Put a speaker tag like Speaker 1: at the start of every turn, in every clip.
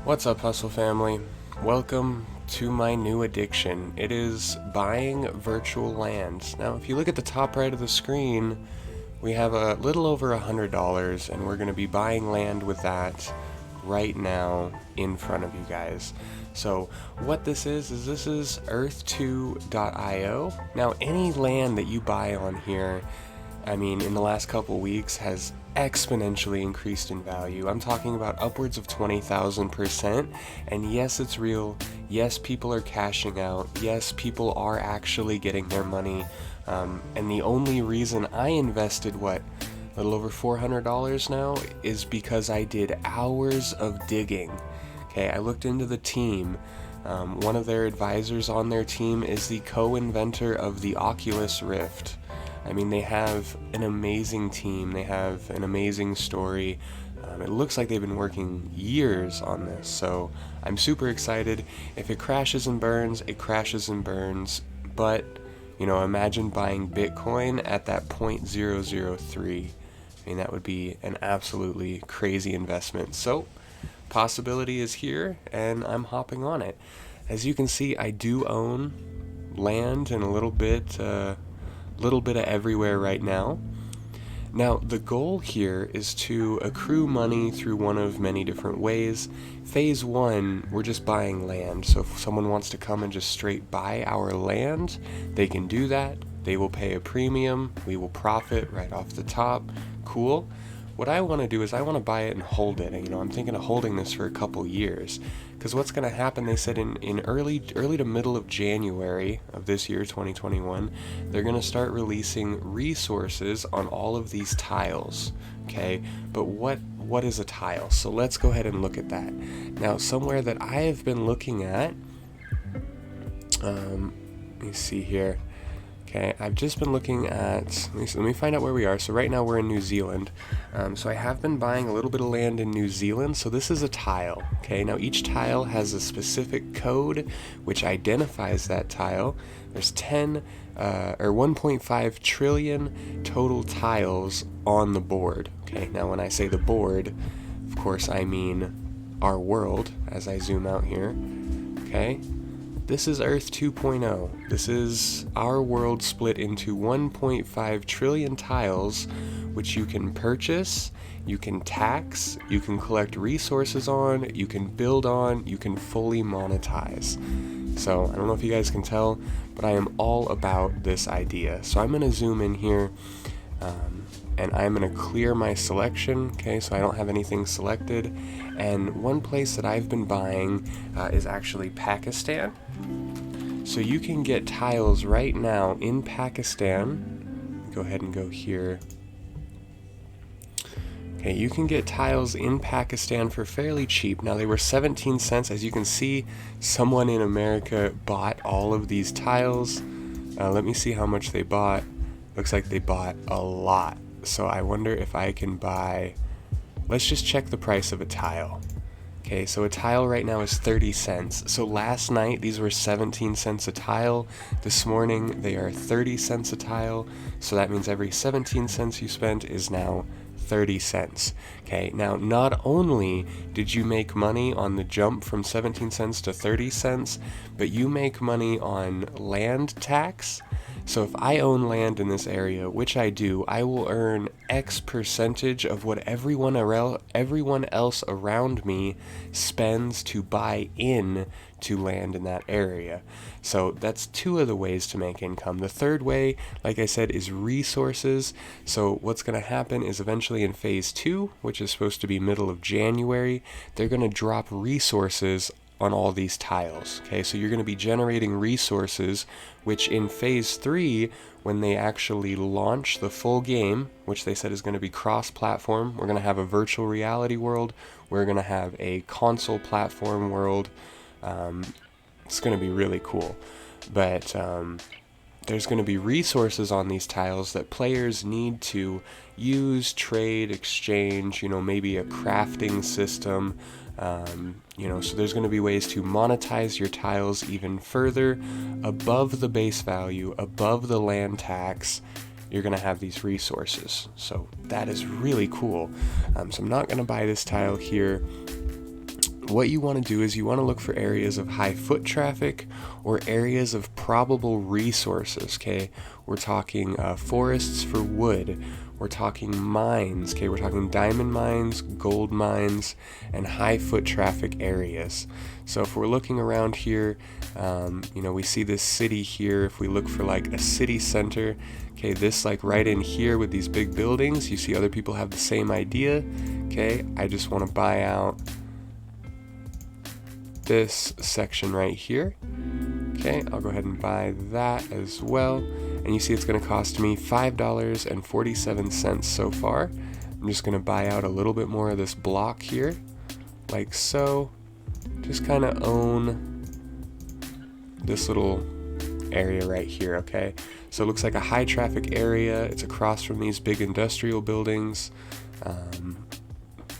Speaker 1: What's up, Hustle family? Welcome to my new addiction. It is buying virtual lands. Now, if you look at the top right of the screen, we have a little over $100, and we're going to be buying land with that right now in front of you guys. So what this is this is earth2.io. Now, any land that you buy on here, in the last couple weeks has exponentially increased in value. I'm talking about upwards of 20,000%. And yes, it's real. Yes, people are cashing out. Yes, people are actually getting their money. And the only reason I invested, a little over $400 now, is because I did hours of digging. Okay, I looked into the team. One of their advisors on their team is the co-inventor of the Oculus Rift. They have an amazing team. They have an amazing story. It looks like they've been working years on this, so I'm super excited. If it crashes and burns, it crashes and burns. But, imagine buying Bitcoin at that 0.003. That would be an absolutely crazy investment. So, possibility is here, and I'm hopping on it. As you can see, I do own land and a little bit of everywhere right now. Now, the goal here is to accrue money through one of many different ways. Phase 1, we're just buying land. So if someone wants to come and just straight buy our land, they can do that. They will pay a premium. We will profit right off the top. Cool. What I want to do is I want to buy it and hold it. I'm thinking of holding this for a couple years. Because what's going to happen, they said in early to middle of January of this year, 2021, they're going to start releasing resources on all of these tiles. Okay, but what is a tile? So let's go ahead and look at that. Now, somewhere that I have been looking at, let me see here. Okay, I've just been looking at, let me find out where we are. So right now we're in New Zealand. So I have been buying a little bit of land in New Zealand. So this is a tile. Okay, now each tile has a specific code which identifies that tile. There's 1.5 trillion total tiles on the board. Okay, now when I say the board, of course I mean our world as I zoom out here. Okay. This is Earth 2.0. This is our world split into 1.5 trillion tiles, which you can purchase, you can tax, you can collect resources on, you can build on, you can fully monetize. So, I don't know if you guys can tell, but I am all about this idea. So I'm going to zoom in here, and I'm going to clear my selection, okay, so I don't have anything selected. And one place that I've been buying is actually Pakistan. So you can get tiles right now in Pakistan. Go ahead and go here. Okay, you can get tiles in Pakistan for fairly cheap. Now, they were 17 cents. As you can see, someone in America bought all of these tiles. Let me see how much they bought. Looks like they bought a lot. So I wonder if I can buy... Let's just check the price of a tile. Okay, so a tile right now is 30 cents. So last night, these were 17 cents a tile. This morning, they are 30 cents a tile. So that means every 17 cents you spent is now 30 cents. Okay, now not only did you make money on the jump from 17 cents to 30 cents, but you make money on land tax. So if I own land in this area, which I do, I will earn X percentage of what everyone else around me spends to buy in to land in that area. So that's two of the ways to make income. The third way, like I said, is resources. So what's going to happen is eventually in phase 2, which is supposed to be middle of January, they're going to drop resources on all these tiles. Okay, so you're going to be generating resources, which in phase 3, when they actually launch the full game, which they said is going to be cross-platform, we're going to have a virtual reality world, we're going to have a console platform world. It's going to be really cool. But there's going to be resources on these tiles that players need to use, trade, exchange, maybe a crafting system. So there's going to be ways to monetize your tiles even further above the base value, above the land tax. You're going to have these resources. So that is really cool. So I'm not going to buy this tile here. what you want to do is you want to look for areas of high foot traffic or areas of probable resources, okay? We're talking forests for wood. We're talking mines, okay? We're talking diamond mines, gold mines, and high foot traffic areas. So if we're looking around here, we see this city here. If we look for like a city center, okay, this like right in here with these big buildings, you see other people have the same idea, okay? I just want to buy out this section right here. Okay, I'll go ahead and buy that as well. And you see it's going to cost me $5.47 so far. I'm just going to buy out a little bit more of this block here, like so. Just kind of own this little area right here, okay? So it looks like a high traffic area. It's across from these big industrial buildings.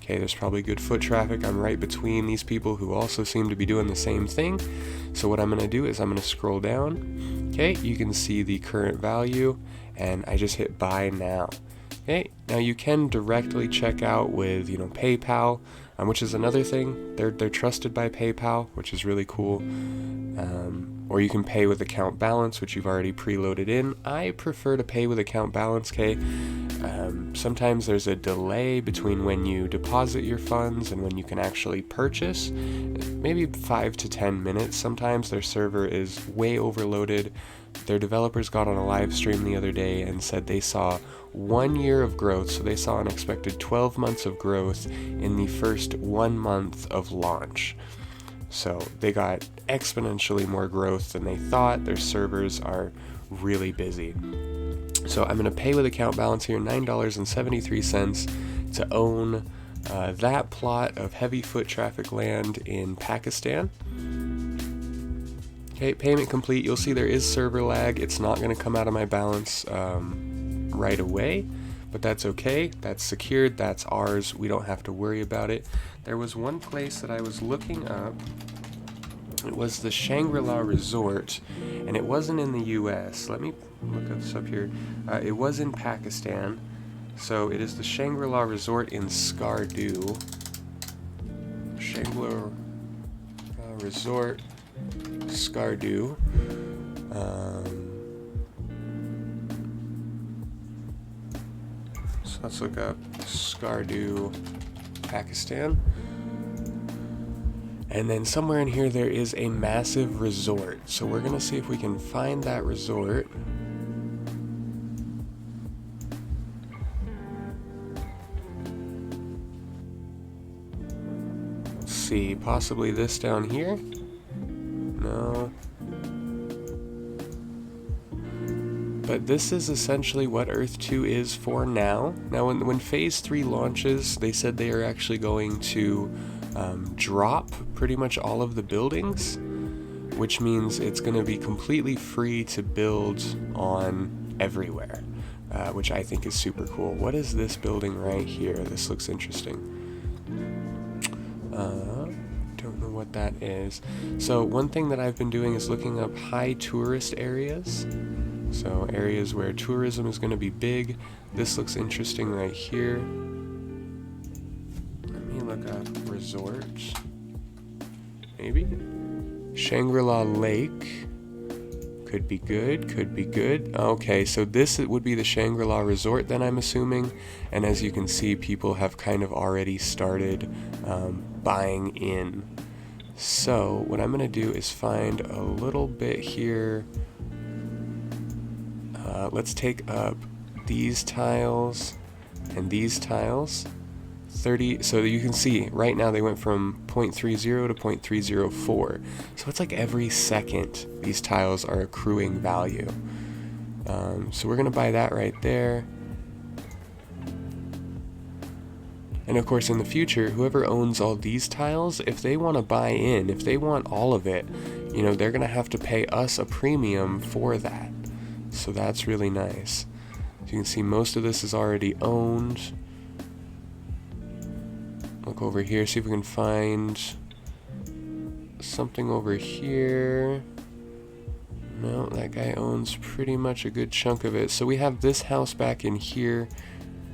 Speaker 1: Okay, there's probably good foot traffic. I'm right between these people who also seem to be doing the same thing. So what I'm going to do is I'm going to scroll down. Okay, you can see the current value, and I just hit buy now. Okay, now you can directly check out with, PayPal, which is another thing. They're trusted by PayPal, which is really cool. Or you can pay with account balance, which you've already preloaded in. I prefer to pay with account balance, okay? Sometimes there's a delay between when you deposit your funds and when you can actually purchase. Maybe 5 to 10 minutes. Sometimes their server is way overloaded. Their developers got on a live stream the other day and said they saw 1 year of growth, so they saw an expected 12 months of growth in the first 1 month of launch. So they got exponentially more growth than they thought. Their servers are really busy. So I'm going to pay with account balance here, $9.73 to own that plot of heavy foot traffic land in Pakistan. Okay, payment complete. You'll see there is server lag. It's not going to come out of my balance right away, but that's okay. That's secured. That's ours. We don't have to worry about it. There was one place that I was looking up. It was the Shangri-La Resort, and it wasn't in the US. Let me look this up here. It was in Pakistan. So it is the Shangri-La Resort in Skardu. Shangri-La Resort, Skardu. So let's look up Skardu, Pakistan. And then somewhere in here there is a massive resort. So we're going to see if we can find that resort. Let's see, possibly this down here? No. But this is essentially what Earth 2 is for now. Now when Phase 3 launches, they said they are actually going to drop pretty much all of the buildings, which means it's going to be completely free to build on everywhere, which I think is super cool. What is this building right here? This looks interesting. Don't know what that is. So one thing that I've been doing is looking up high tourist areas. So areas where tourism is going to be big. This looks interesting right here. Let me look up resorts. Maybe? Shangri-La Lake. Could be good, could be good. Okay, so this would be the Shangri-La Resort then, I'm assuming. And as you can see, people have kind of already started buying in. So what I'm going to do is find a little bit here. Let's take up these tiles and these tiles. 30, so you can see right now they went from 0.30 to 0.304. So it's like every second these tiles are accruing value. So we're going to buy that right there. And of course in the future, whoever owns all these tiles, if they want to buy in, if they want all of it, they're going to have to pay us a premium for that. So that's really nice. So you can see most of this is already owned. Look over here, see if we can find something over here. No, that guy owns pretty much a good chunk of it. So we have this house back in here.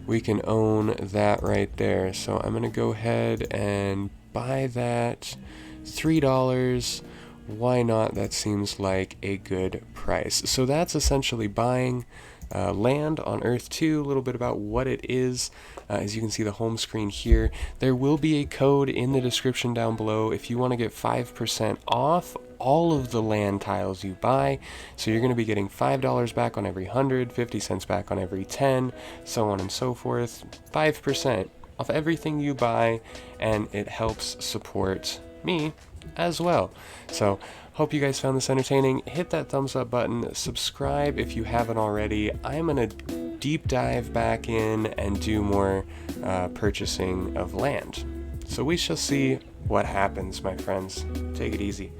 Speaker 1: We can own that right there. So I'm going to go ahead and buy that. $3. Why not? That seems like a good price. So that's essentially buying land on Earth 2, a little bit about what it is. As you can see the home screen here, there will be a code in the description down below if you want to get 5% off all of the land tiles you buy. So you're going to be getting $5 back on every 100, 50 cents back on every 10, so on and so forth. 5% off everything you buy, and it helps support me as well. So hope you guys found this entertaining. Hit that thumbs up button, subscribe if you haven't already. I'm gonna deep dive back in and do more purchasing of land. So we shall see what happens, my friends. Take it easy.